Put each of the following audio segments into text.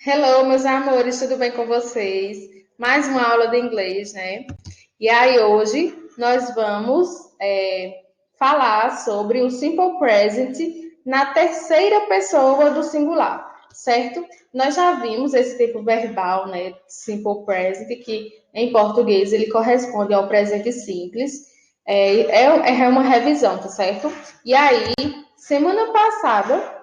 Hello, meus amores, tudo bem com vocês? Mais uma aula de inglês, né? E aí, hoje nós vamos falar sobre o simple present na terceira pessoa do singular, certo? Nós já vimos esse tempo verbal, né? Simple present, que em português ele corresponde ao presente simples. É uma revisão, tá certo? E aí, semana passada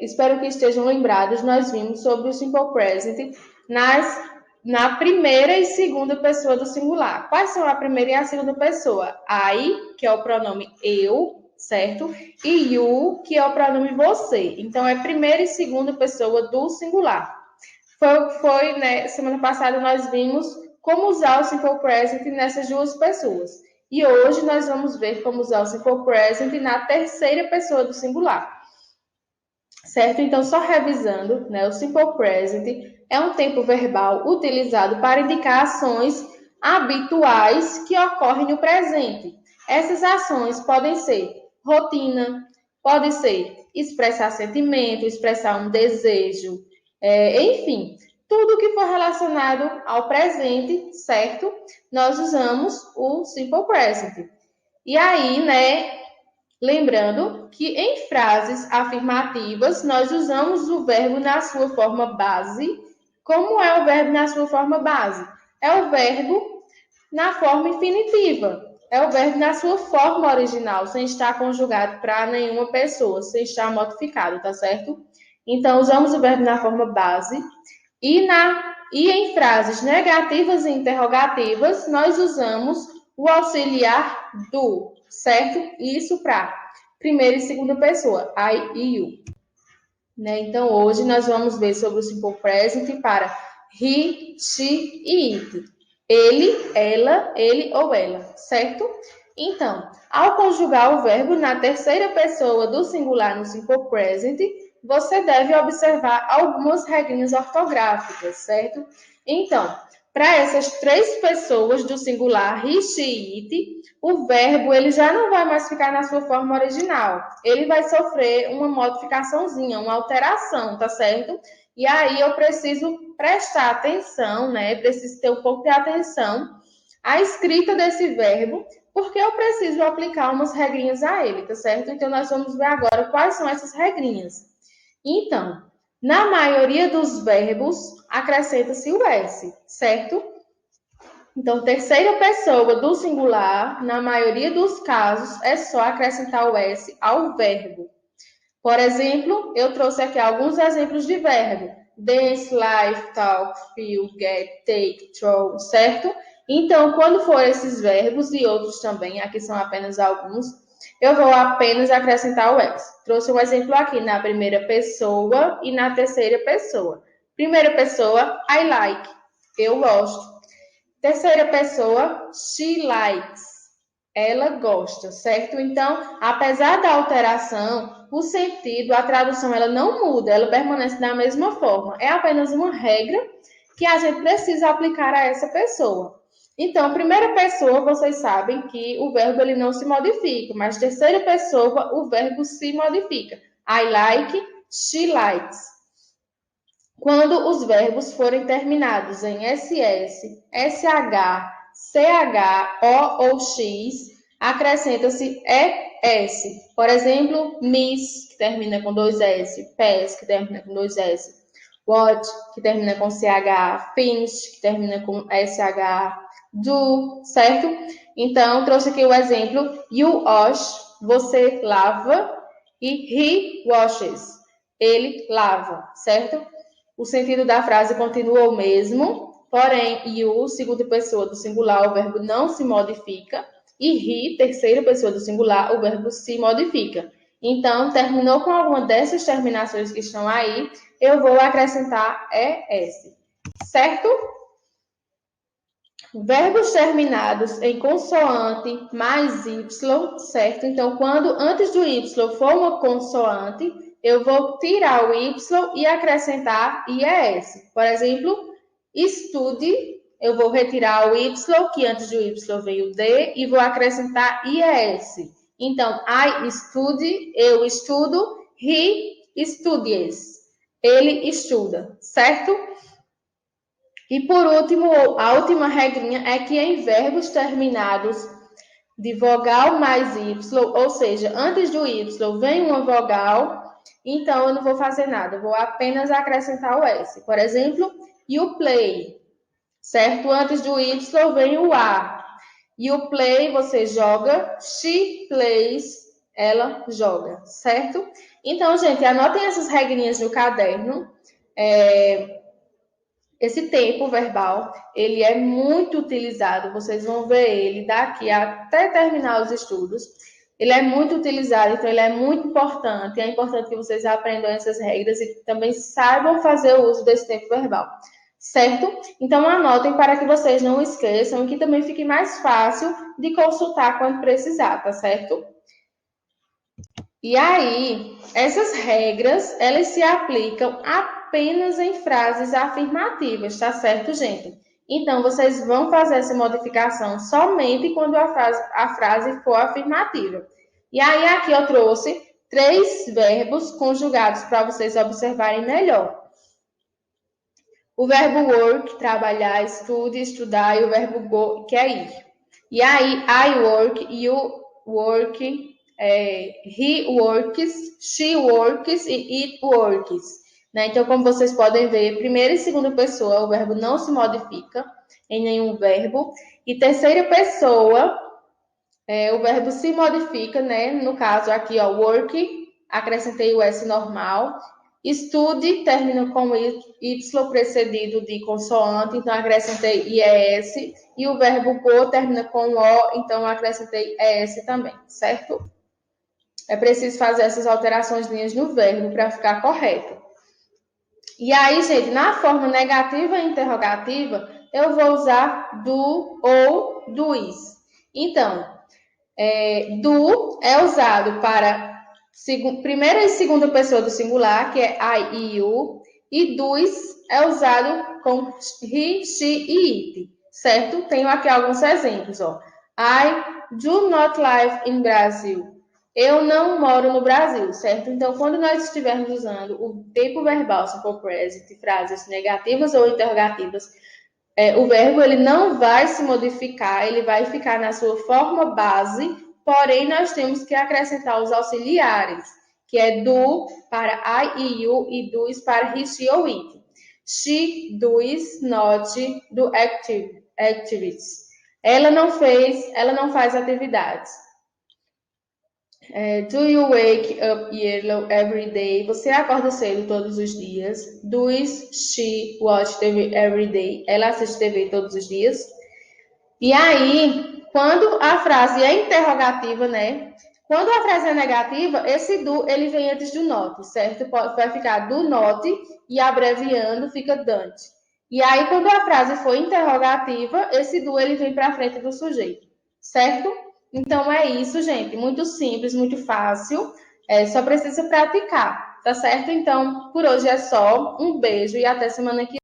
espero que estejam lembrados, nós vimos sobre o simple present na primeira e segunda pessoa do singular. Quais são a primeira e a segunda pessoa? I, que é o pronome eu, certo? E you, que é o pronome você. Então, é primeira e segunda pessoa do singular. Né, semana passada nós vimos como usar o simple present nessas duas pessoas. E hoje nós vamos ver como usar o simple present na terceira pessoa do singular. Certo? Então, só revisando, né, o simple present é um tempo verbal utilizado para indicar ações habituais que ocorrem no presente. Essas ações podem ser rotina, pode ser expressar sentimento, expressar um desejo, enfim, tudo que for relacionado ao presente, certo? Nós usamos o simple present. E aí, né, lembrando que em frases afirmativas nós usamos o verbo na sua forma base. Como é o verbo na sua forma base? É o verbo na forma infinitiva. É o verbo na sua forma original, sem estar conjugado para nenhuma pessoa, sem estar modificado, tá certo? Então, usamos o verbo na forma base. E em frases negativas e interrogativas, nós usamos o auxiliar do, certo? Isso para primeira e segunda pessoa, I e you. Né? Então, hoje nós vamos ver sobre o simple present para he, she e it. Ele, ela, ele ou ela, certo? Então, ao conjugar o verbo na terceira pessoa do singular no simple present, você deve observar algumas regrinhas ortográficas, certo? Então, para essas três pessoas do singular he, she e it, o verbo ele já não vai mais ficar na sua forma original. Ele vai sofrer uma modificaçãozinha, uma alteração, tá certo? E aí eu preciso prestar atenção, né? Preciso ter um pouco de atenção à escrita desse verbo, porque eu preciso aplicar umas regrinhas a ele, tá certo? Então nós vamos ver agora quais são essas regrinhas. Então, na maioria dos verbos acrescenta-se o S, certo? Então, terceira pessoa do singular, na maioria dos casos, é só acrescentar o S ao verbo. Por exemplo, eu trouxe aqui alguns exemplos de verbo. Dance, life, talk, feel, get, take, throw, certo? Então, quando for esses verbos e outros também, aqui são apenas alguns, eu vou apenas acrescentar o S. Trouxe um exemplo aqui na primeira pessoa e na terceira pessoa. Primeira pessoa, I like, eu gosto. Terceira pessoa, she likes. Ela gosta, certo? Então, apesar da alteração, o sentido, a tradução, ela não muda, ela permanece da mesma forma. É apenas uma regra que a gente precisa aplicar a essa pessoa. Então, primeira pessoa, vocês sabem que o verbo ele não se modifica, mas terceira pessoa, o verbo se modifica. I like, she likes. Quando os verbos forem terminados em SS, SH, CH, O ou X, acrescenta-se ES. Por exemplo, Miss, que termina com dois S, PES, que termina com dois S, Watch, que termina com CH, Finish, que termina com SH, Do, certo? Então, trouxe aqui o exemplo, you wash, você lava, e he washes, ele lava, certo? O sentido da frase continua o mesmo, porém, you, segunda pessoa do singular, o verbo não se modifica, e he, terceira pessoa do singular, o verbo se modifica. Então, terminou com alguma dessas terminações que estão aí, eu vou acrescentar ES, certo? Verbos terminados em consoante mais Y, certo? Então, quando antes do Y for uma consoante, eu vou tirar o Y e acrescentar IES. Por exemplo, estude, eu vou retirar o Y, que antes do Y vem o D, e vou acrescentar IES. Então, I study, eu estudo, he studies, ele estuda, certo? E por último, a última regrinha é que em verbos terminados de vogal mais Y, ou seja, antes do Y vem uma vogal, então eu não vou fazer nada, eu vou apenas acrescentar o S. Por exemplo, you play, certo? Antes do Y vem o A. You play, você joga, she plays, ela joga, certo? Então, gente, anotem essas regrinhas no caderno. Esse tempo verbal, ele é muito utilizado, vocês vão ver ele daqui até terminar os estudos. Ele é muito utilizado, então ele é muito importante. É importante que vocês aprendam essas regras e também saibam fazer o uso desse tempo verbal, certo? Então anotem para que vocês não esqueçam e que também fique mais fácil de consultar quando precisar, tá certo? E aí, essas regras, elas se aplicam apenas em frases afirmativas, tá certo, gente? Então, vocês vão fazer essa modificação somente quando a frase for afirmativa. E aí, aqui eu trouxe 3 verbos conjugados para vocês observarem melhor. O verbo work, trabalhar, estude, estudar, e o verbo go, que é ir. E aí, I work, you work, he works, she works e it works. Né? Então, como vocês podem ver, primeira e segunda pessoa, o verbo não se modifica em nenhum verbo. E terceira pessoa, o verbo se modifica, né? No caso aqui, ó, work, acrescentei o S normal. Estude termina com Y precedido de consoante, então acrescentei IES. E o verbo go termina com O, então acrescentei ES também, certo? É preciso fazer essas alterações no verbo para ficar correto. E aí, gente, na forma negativa e interrogativa, eu vou usar do ou dois. Então, do é usado para primeira e segunda pessoa do singular, que é I e you, e dois é usado com he, she e it, certo? Tenho aqui alguns exemplos, ó. I do not live in Brazil. Eu não moro no Brasil, certo? Então, quando nós estivermos usando o tempo verbal simple present, frases negativas ou interrogativas, o verbo ele não vai se modificar, ele vai ficar na sua forma base, porém nós temos que acrescentar os auxiliares, que é do para I e you e does para he, she ou it. She does not do activities. Ela não faz atividades. Do you wake up every day? Você acorda cedo todos os dias. Does she watch TV every day? Ela assiste TV todos os dias. E aí, quando a frase é interrogativa, né? Quando a frase é negativa, esse do, ele vem antes do not, certo? Vai ficar do not e abreviando fica dante. E aí, quando a frase for interrogativa, esse do, ele vem para frente do sujeito, certo? Então, é isso, gente. Muito simples, muito fácil. Só precisa praticar, tá certo? Então, por hoje é só. Um beijo e até semana que vem.